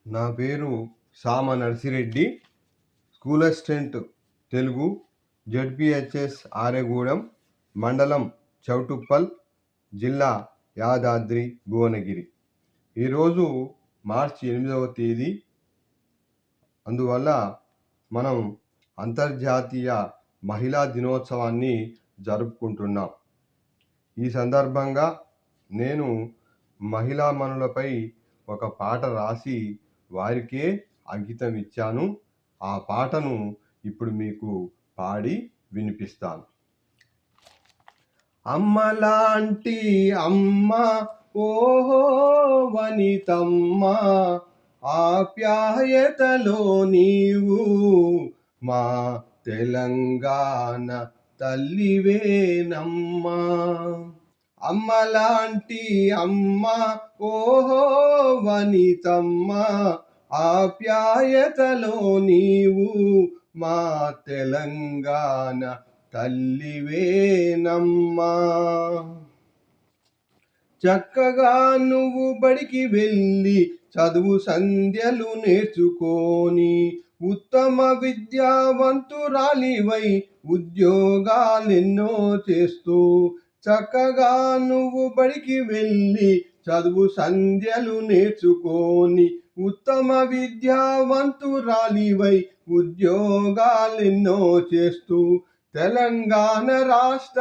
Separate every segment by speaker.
Speaker 1: నా పేరు Sama Narsireddy. School assistant Telugu, ZPHS Aregudem, మండలం చౌటుప్పల్, జిల్లా యాదాద్రి భువనగిరి. ఈరోజు మార్చి 8వ తేదీ. అందువల్ల మనం అంతర్జాతీయ మహిళా దినోత్సవాన్ని జరుపుకుంటున్నాం. ఈ సందర్భంగా నేను మహిళా మనులపై ఒక పాట రాసి వారికే అంకితం ఇచ్చాను. ఆ పాటను ఇప్పుడు మీకు పాడి వినిపిస్తాను. అమ్మలాంటి అమ్మ ఓహో వనితమ్మ, ఆప్యాయతలో నీవు మా తెలంగాణ తల్లివేనమ్మా. అమ్మలాంటి అమ్మ ఓహో వనితమ్మ, ఆప్యాయతలో నీవు మా తెలంగాణ తల్లివేనమ్మా. చక్కగా నువ్వు బడికి వెళ్ళి చదువు సంధ్యలు నేర్చుకొని ఉత్తమ విద్యావంతురాలివై ఉద్యోగాలెన్నో చేస్తూ, చక్కగా నువ్వు బడికి వెళ్ళి చదువు సంధ్యలు నేర్చుకొని ఉత్తమ విద్యావంతురాలివై ఉద్యోగాలెన్నో చేస్తూ తెలంగాణ రాష్ట్ర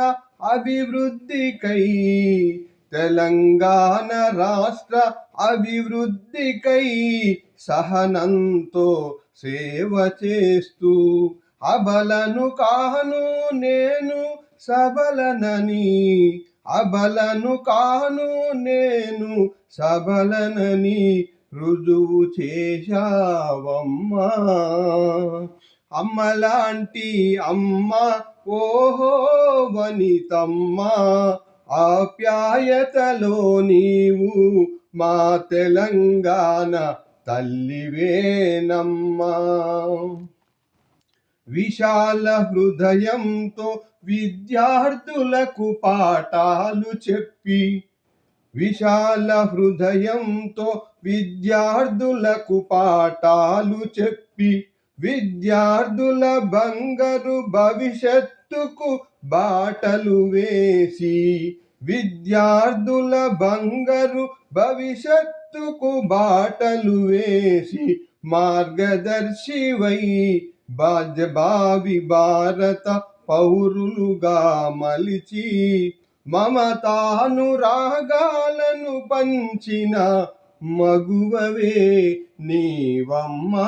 Speaker 1: అభివృద్ధికై, తెలంగాణ రాష్ట్ర అభివృద్ధికై సహనంతో సేవ చేస్తూ, అబలను కాను నేను సబలనని, అబలను కాను నేను సబలనని రుజువు చేశావమ్మా. అమ్మలాంటి అమ్మ ఓహో వనితమ్మ, ఆప్యాయతలో నీవు మా తెలంగాణ తల్లివేనమ్మా. విశాల హృదయంతో విద్యార్థులకు పాఠాలు చెప్పి, విశాల హృదయంతో విద్యార్థులకు పాఠాలు చెప్పి, విద్యార్థుల బంగారు భవిష్యత్తుకు బాటలు వేసి, విద్యార్థుల బంగారు భవిష్యత్తుకు బాటలు వేసి మార్గదర్శివై భావి భారత పౌరులుగా మలిచి మమతానురాగాలను పంచిన మగువవే నీవమ్మా.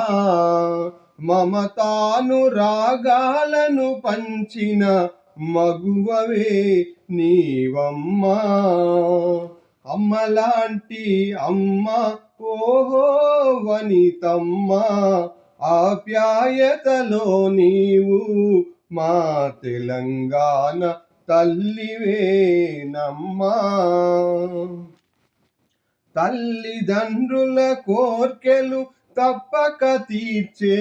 Speaker 1: మమతానురాగాలను పంచిన మగువవే నీవమ్మా. అమ్మలాంటి అమ్మ ఓహో వనితమ్మ, ఆప్యాయతలో నీవు మా తెలంగాణ తల్లివేనమ్మా. తల్లిదండ్రుల కోర్కెలు తప్పక తీర్చే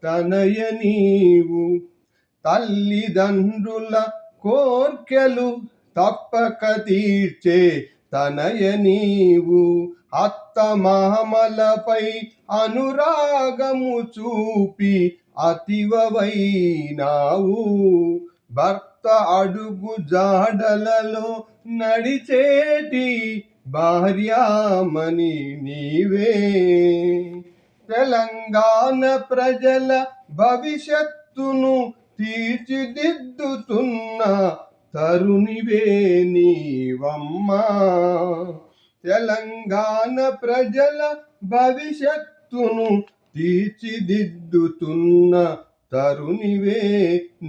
Speaker 1: తనయ నీవు, తల్లిదండ్రుల కోర్కెలు తప్పక తీర్చే తనయ నీవు. అత్త మామలపై అనురాగము చూపి అతివైనావు, భర్త అడుగు జాడలలో నడిచేటి భార్యామణి నీవే. తెలంగాణ ప్రజల భవిష్యత్తును తీర్చిదిద్దుతున్న తరుణివే నీవమ్మా. తెలంగాణ ప్రజల భవిష్యత్తును తీర్చిదిద్దుతున్న తరుణివే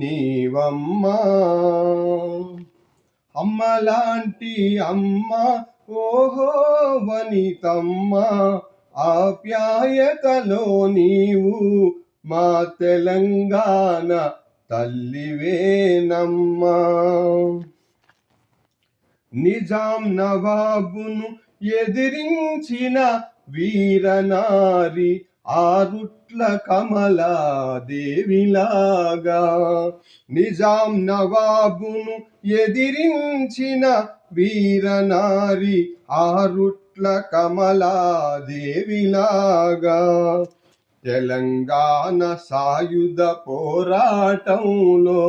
Speaker 1: నీవమ్మా. అమ్మలాంటి అమ్మ ఓహో వనితమ్మ, ఆప్యాయతలో నీవు మా తెలంగాణ తల్లివేనమ్మా. నిజాం నవాబును ఎదిరించిన వీరనారి ఆరుట్ల కమలాదేవిలాగా, నిజాం నవాబును ఎదిరించిన వీరనారి ఆరుట్ల ఆరుట్ల కమలాదేవిలాగా తెలంగాణ సాయుధ పోరాటంలో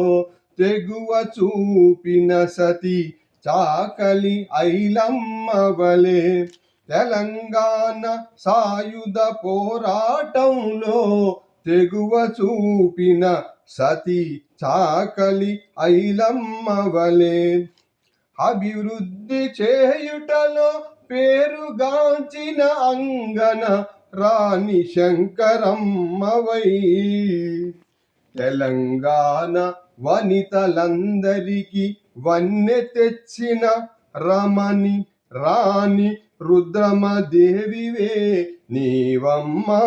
Speaker 1: తెగువ చూపిన సతి చాకలి ఐలమ్మ వలె తెలంగాణ సాయుధ పోరాటంలో తెగువ చూపిన సతి చాకలి ఐలమ్మ వలె అభివృద్ధి చేయుటలో పేరుగాంచిన అంగన రాణి శంకరమ్మవై తెలంగాణ వనితలందరికీ వన్నె తెచ్చిన రమణి రాణి రుద్రమదేవివే నీవమ్మా.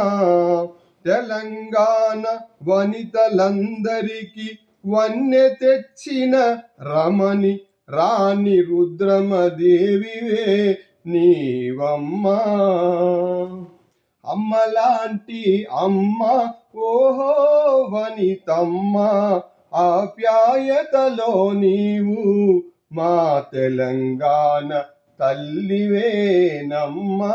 Speaker 1: తెలంగాణ వనితలందరికీ వన్నె తెచ్చిన రమణి రాణి రుద్రమదేవివే నీవమ్మా. అమ్మలాంటి అమ్మ ఓహో వనితమ్మ ఆప్యాయతలో నీవు మా తెలంగాణ తల్లివేనమ్మా.